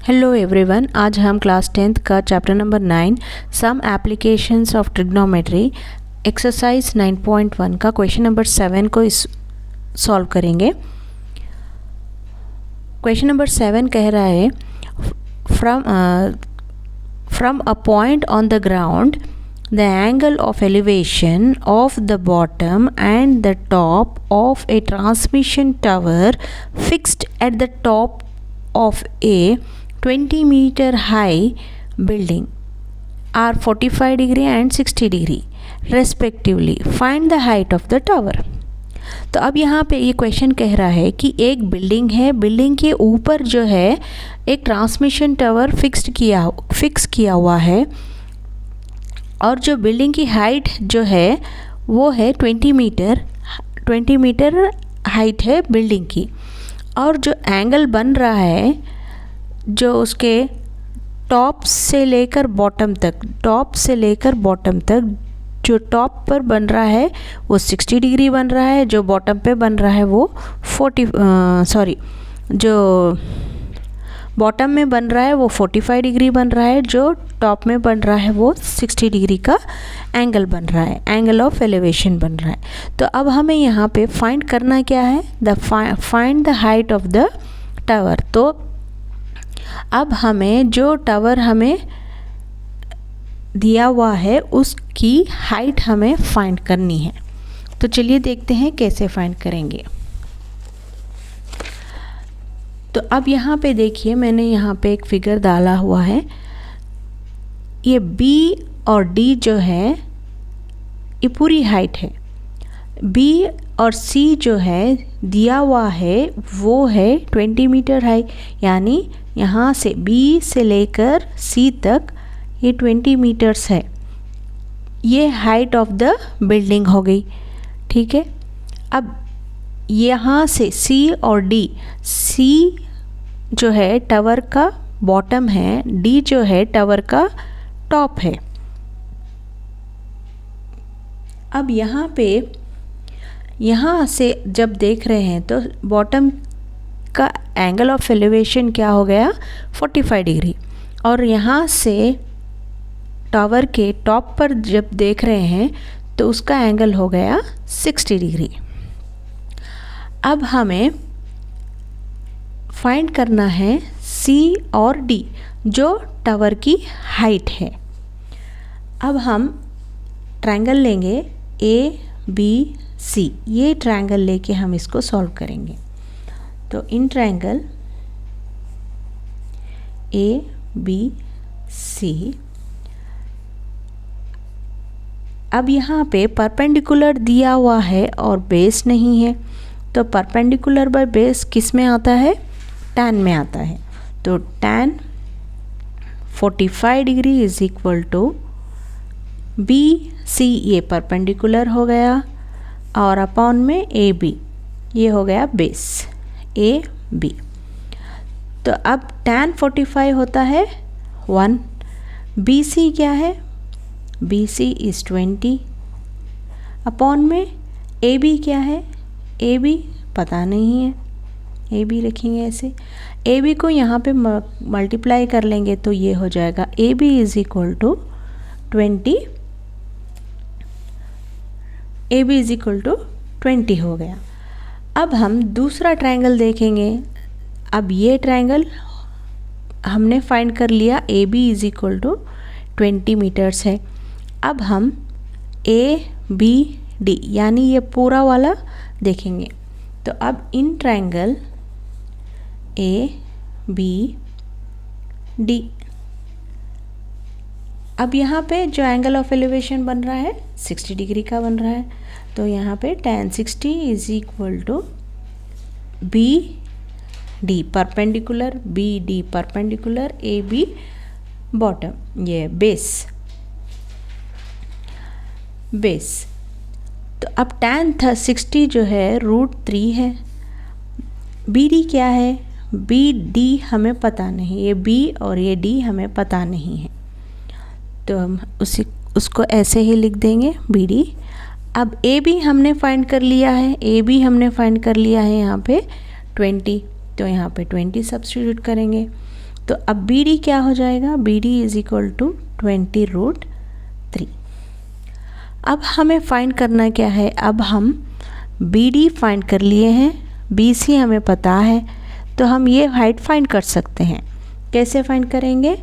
Hello everyone, आज हम class 10th का chapter number 9 some applications of trigonometry exercise 9.1 का क्वेश्चन नंबर 7 को सॉल्व करेंगे। क्वेश्चन नंबर 7 कह रहा है from a point on the ground the angle of elevation of the bottom and the top of A transmission tower fixed at the top of a 20-meter high building are 45 degree and 60 degree respectively. Find the height of the tower. तो अब यहाँ पे ये question कह रहा है कि एक बिल्डिंग है, बिल्डिंग के ऊपर जो है एक ट्रांसमिशन टावर फिक्स किया हुआ है और जो बिल्डिंग की हाइट जो है वो है 20 मीटर हाइट है बिल्डिंग की। और जो एंगल बन रहा है जो उसके टॉप से लेकर बॉटम तक जो टॉप पर बन रहा है वो 60 डिग्री बन रहा है, जो बॉटम पे बन रहा है वो जो बॉटम में बन रहा है वो 45 डिग्री बन रहा है, जो टॉप में बन रहा है वो 60 डिग्री का एंगल बन रहा है, एंगल ऑफ एलिवेशन बन रहा है। तो अब हमें यहाँ पे फाइंड करना क्या है, find the height of the tower. तो अब हमें जो टावर हमें दिया हुआ है उसकी हाइट हमें फाइंड करनी है। तो चलिए देखते हैं कैसे फाइंड करेंगे। तो अब यहाँ पे देखिए, मैंने यहाँ पे एक फिगर डाला हुआ है। ये B और D जो है ये पूरी हाइट है। B और C जो है दिया हुआ है वो है 20 मीटर हाई, यानी यहाँ से B से लेकर C तक ये 20 मीटर्स है। ये हाइट ऑफ द बिल्डिंग हो गई, ठीक है। अब यहाँ से C और D, C जो है टावर का बॉटम है, D जो है टावर का टॉप है। अब यहाँ से जब देख रहे हैं तो बॉटम का एंगल ऑफ एलिवेशन क्या हो गया 45 डिग्री, और यहाँ से टावर के टॉप पर जब देख रहे हैं तो उसका एंगल हो गया 60 डिग्री। अब हमें फाइंड करना है C और D जो टावर की हाइट है। अब हम ट्रायंगल लेंगे ABC, ये ट्रायंगल लेके हम इसको सॉल्व करेंगे। तो इन ट्रायंगल ABC, अब यहाँ पे परपेंडिकुलर दिया हुआ है और बेस नहीं है, तो परपेंडिकुलर बाय बेस किस में आता है, tan में आता है। तो tan 45 degree is equal to BC, ये परपेंडिकुलर हो गया, और अपॉन में AB, ये हो गया बेस AB। तो अब tan 45 होता है 1, BC क्या है, BC इज़ 20, अपॉन में AB क्या है, AB पता नहीं है, AB लिखेंगे ऐसे। AB को यहाँ पे मल्टीप्लाई कर लेंगे तो ये हो जाएगा AB is equal to 20, AB is equal to 20 हो गया। अब हम दूसरा ट्रायंगल देखेंगे। अब ये ट्रायंगल हमने फाइंड कर लिया, AB is equal to 20 metres है। अब हम ABD यानी ये पूरा वाला देखेंगे। तो अब इन ट्रायंगल ABD, अब यहाँ पे जो एंगल ऑफ एलिवेशन बन रहा है 60 डिग्री का बन रहा है। तो यहाँ पे tan 60 is equal to BD perpendicular, BD perpendicular, AB bottom, ये बेस। तो अब tan 60 जो है √3 है। BD क्या है, BD हमें पता नहीं, ये B और ये D हमें पता नहीं है, तो हम उसको ऐसे ही लिख देंगे BD। अब AB हमने फाइंड कर लिया है, AB हमने फाइंड कर लिया है यहाँ पे 20, तो यहाँ पे 20 सब्स्टिट्यूट करेंगे। तो अब BD क्या हो जाएगा, BD इज इक्वल टू 20√3। अब हमें फाइंड करना क्या है, अब हम BD फाइंड कर लिए हैं, BC हमें पता है, तो हम ये हाइट फाइंड कर सकते हैं। कैसे फाइंड करेंगे,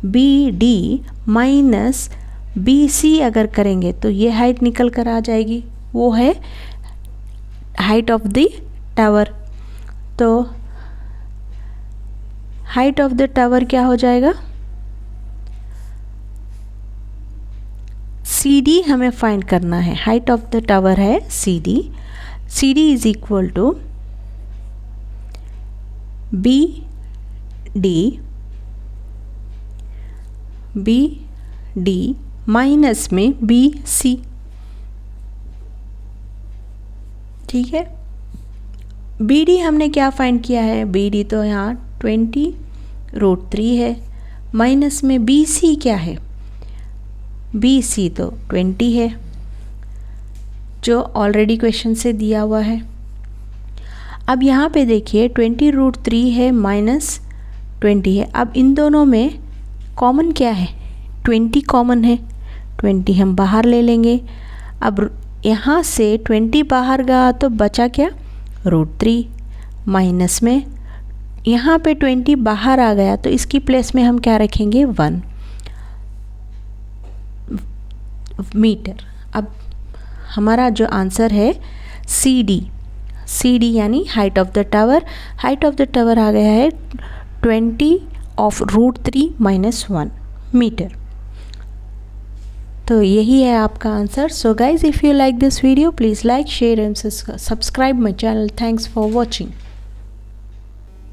BD माइनस BC अगर करेंगे तो ये हाइट निकल कर आ जाएगी, वो है हाइट ऑफ द टावर। तो हाइट ऑफ द टावर क्या हो जाएगा, CD हमें फाइंड करना है, हाइट ऑफ द टावर है CD, CD is equal to BD minus में BC, ठीक है। BD हमने क्या फाइंड किया है, BD तो यहाँ 20√3 है, माइनस में BC क्या है, BC तो 20 है, जो ऑलरेडी क्वेश्चन से दिया हुआ है। अब यहाँ पे देखिए 20√3 है माइनस 20 है, अब इन दोनों में कॉमन क्या है, 20 कॉमन है, 20 हम बाहर ले लेंगे। अब यहाँ से 20 बाहर गया तो बचा क्या, √3 माइनस में यहाँ पे 20 बाहर आ गया तो इसकी प्लेस में हम क्या रखेंगे, 1 मीटर। अब हमारा जो आंसर है CD यानी height of the tower, height of the tower आ गया है 20 ऑफ √3 माइनस 1 मीटर। तो यही है आपका answer. So guys, if you like this video please like, share and subscribe my channel. Thanks for watching.